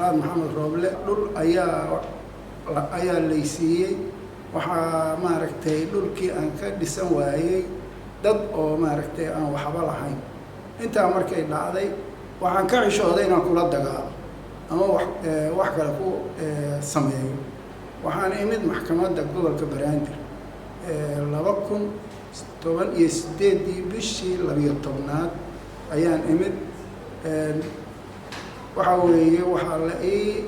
salaad maxamed rooble dhul ayaa laysiiyey waxaa maaragtay dhulkii aan ka dhisan waayey dad oo maaragtay aan waxba lahayn intaa markay dhacday waxaan ka cishooday inaan kula dagaalo ama wax kale ku sameeyo waxaan imid maxkamadda gobolka Banaadir 2018 bishii 12aad ayaan imid waxa weeye waxa la ii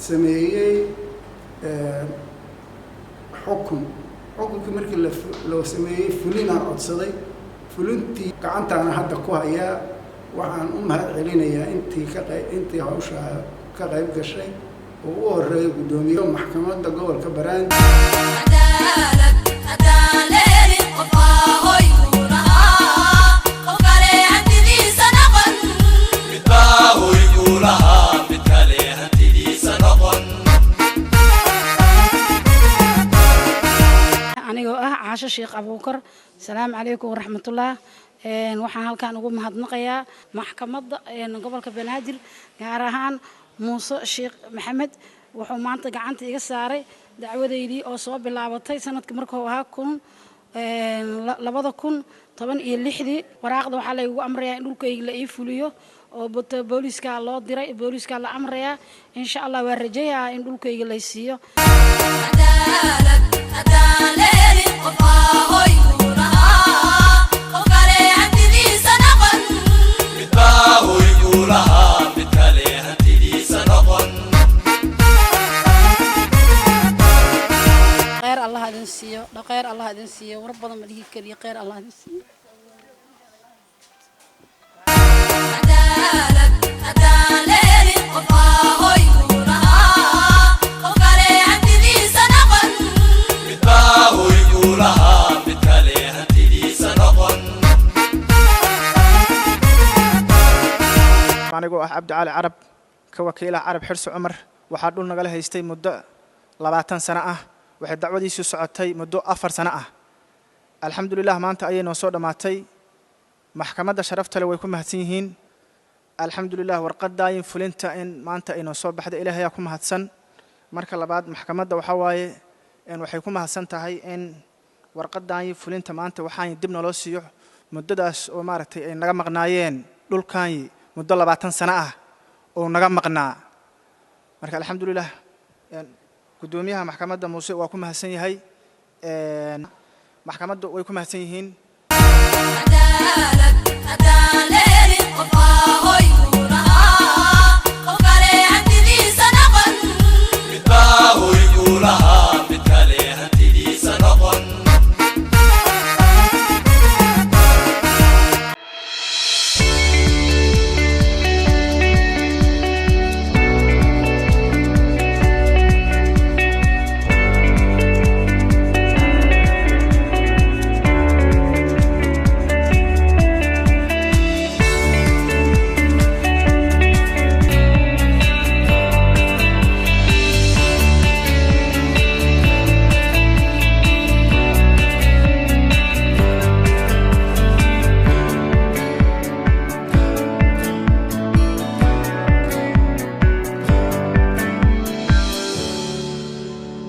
sameeyay xukunki markii loo sameeyay fulinaan codsaday fulintii gacantaana hadda ku hayaa waxaan u mahad celinayaa intii hawsha ka qayb gashay oo u horeeyay gudoomiyaha maxkamadda gobolka Banaadir عاشا شيخ أبو بكر السلام عليكم ورحمة الله waxaan halkaan ugu mahadnaqayaa maxkamadda gobolka Banaadir gaar ahaan Muuse Sheekh Maxamed wuxuu maanta gacanta iga saaray dacwadeydii oo soo bilaabatay sanadkii markuu ahaa 2016 waraaqda waxa la igu amrayaa in dhulkayga la ii fuliyo oo booliska loo diray booliska la amrayaa insha Allah waan rajayaa in dhulkayga la siiyo خير الله أدنسيه ورب الله مليه كريه خير الله أدنسيه anigoo ah Cabdi Cali Carab ka wakiila Carab Xirsi Cumar waxa dhul naga haystay muddo 20 sano ah waxay dacwadiisu socotay muddo 4 sano ah alxamdulillah maanta ayay noo soo dhamaatay maxkamadda sharafta leh way ku mahadsan yihiin alxamdulillah warqadaayin fulinta in maanta ay noo soo baxday ilaahay ku mahadsan marka labaad maxkamadda waxa waaye in waxay ku mahadsan tahay in warqadaayin fulinta maanta waxaan dib noo siiyo muddadaas oo maaragtay ay naga maqnaayeen dhulkaan muddo 20 sano ah oo naga maqnaa marka alxamdulillah gudoomiyaha maxkamadda Muuse waa ku mahadsan yahay maxkamaddu way ku mahadsan yihiin